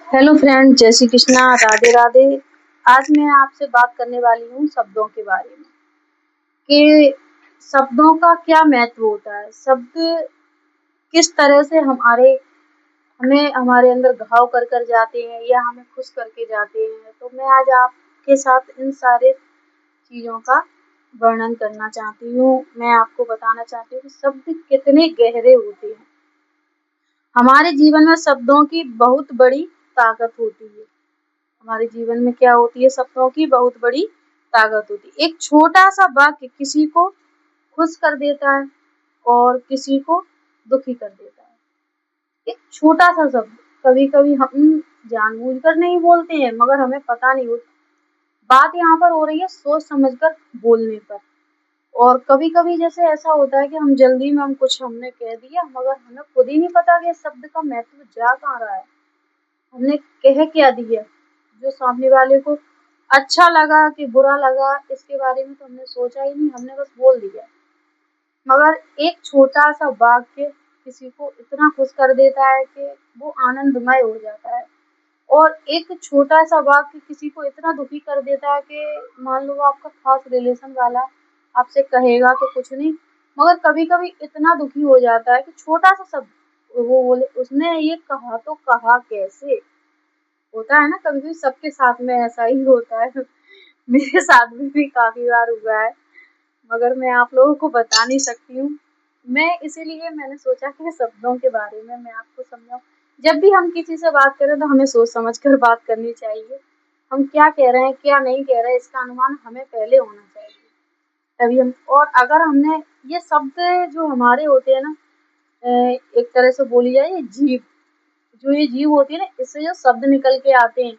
Hello friend, जय श्री कृष्णा, राधे राधे। आज मैं आपसे बात करने वाली हूँ शब्दों के बारे में कि शब्दों का क्या महत्व होता है। शब्द किस तरह से हमें हमारे अंदर घाव कर कर जाते हैं या हमें खुश करके जाते हैं। तो मैं आज आपके साथ इन सारे चीज़ों का वर्णन करना चाहती हूँ। मैं आपको बताना चाहती हूँ कि शब्द कितने गहरे होते हैं। हमारे जीवन में शब्दों की बहुत बड़ी ताकत होती है। हमारे जीवन में क्या होती है, शब्दों की बहुत बड़ी ताकत होती है। एक छोटा सा वाक्य किसी को खुश कर देता है और किसी को दुखी कर देता है। एक छोटा सा शब्द, कभी कभी हम जानबूझकर नहीं बोलते हैं मगर हमें पता नहीं होता। बात यहाँ पर हो रही है सोच समझकर बोलने पर। और कभी कभी जैसे ऐसा होता है कि हम जल्दी में हमने कह दिया मगर हमें खुद ही नहीं पता कि इस शब्द का महत्व जा कहाँ रहा है। हमने कह क्या दिया, जो सामने वाले को अच्छा लगा कि बुरा लगा इसके बारे में तो हमने सोचा ही नहीं, हमने बस बोल दिया। मगर एक छोटा सा वाक्य किसी को इतना खुश कर देता है कि वो आनंदमय हो जाता है। और एक छोटा सा वाक्य किसी को इतना दुखी कर देता है कि मान लो आपका खास रिलेशन वाला आपसे कहेगा तो कुछ नहीं, मगर कभी कभी इतना दुखी हो जाता है कि छोटा सा शब्द वो बोले, उसने ये कहा तो कहा कैसे। होता है ना, कभी कभी सबके साथ में ऐसा ही होता है। मेरे साथ में भी काफी बार हुआ है मगर मैं आप लोगों को बता नहीं सकती हूँ। इसीलिए मैंने सोचा कि शब्दों के बारे में मैं आपको समझाऊं। जब भी हम किसी से बात करें तो हमें सोच समझ कर बात करनी चाहिए। हम क्या कह रहे हैं क्या नहीं कह रहे हैं इसका अनुमान हमें पहले होना चाहिए, तभी हम। और अगर हमने ये शब्द जो हमारे होते हैं ना, एक तरह से बोली जाए ये जीव, जो ये जीव होती है ना, इससे जो शब्द निकल के आते हैं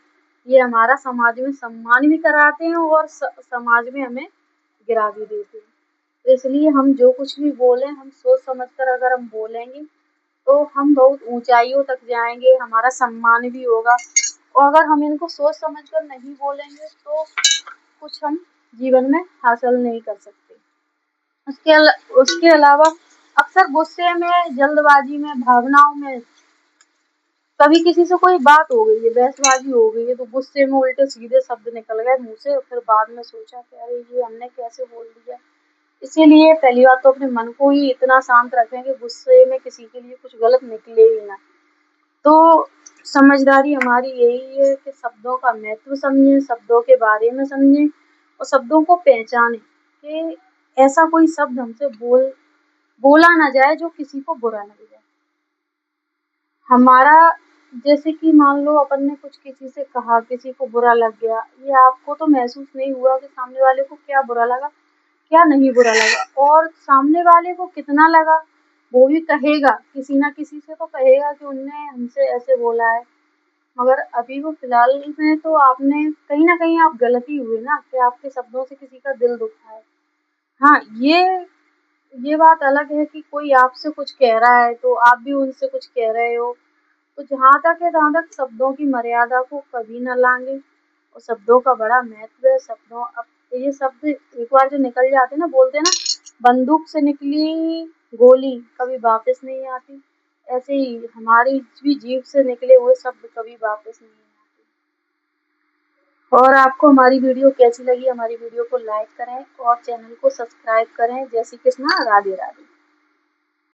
ये हमारा समाज में सम्मान भी कराते हैं और समाज में हमें गिरा भी देते हैं। तो इसलिए हम जो कुछ भी बोले हम सोच समझ कर अगर हम बोलेंगे तो हम बहुत ऊंचाइयों तक जाएंगे, हमारा सम्मान भी होगा। और अगर हम इनको सोच समझ कर नहीं बोलेंगे तो कुछ हम जीवन में हासिल नहीं कर सकते। उसके अलावा अक्सर गुस्से में, जल्दबाजी में, भावनाओं में कभी किसी से कोई बात हो गई है, बहसबाजी हो गई है तो गुस्से में उल्टे सीधे शब्द निकल गए मुंह से और फिर बाद में सोचा कि अरे ये हमने कैसे बोल दिया। इसीलिए पहली बात तो अपने मन को ही इतना शांत रखें कि गुस्से में किसी के लिए कुछ गलत निकले ही ना। तो समझदारी हमारी यही है कि शब्दों का महत्व समझें, शब्दों के बारे में समझें और शब्दों को पहचानें कि ऐसा कोई शब्द हमसे बोला ना जाए जो किसी को बुरा लग जाए। हमारा जैसे कि मान लो अपन ने कुछ किसी से कहा, किसी को बुरा लग गया, ये आपको तो महसूस नहीं हुआ कि सामने वाले को क्या बुरा लगा, क्या नहीं बुरा लगा, और सामने वाले को कितना लगा वो भी कहेगा, किसी ना किसी से तो कहेगा कि उनने हमसे ऐसे बोला है। मगर अभी वो फिलहाल में तो आपने कहीं ना कहीं आप गलती हुई ना कि आपके शब्दों से किसी का दिल दुखा है। हाँ, ये बात अलग है कि कोई आपसे कुछ कह रहा है तो आप भी उनसे कुछ कह रहे हो। तो जहाँ तक है तहाँ तक शब्दों की मर्यादा को कभी न लांघे और शब्दों का बड़ा महत्व है। शब्दों अब ये शब्द एक बार जो निकल जाते हैं ना, बोलते हैं ना बंदूक से निकली गोली कभी वापस नहीं आती, ऐसे ही हमारी भी जीभ से निकले हुए शब्द कभी वापस नहीं आते। और आपको हमारी वीडियो कैसी लगी, हमारी वीडियो को लाइक करें और चैनल को सब्सक्राइब करें। जय श्री कृष्णा, राधे राधे।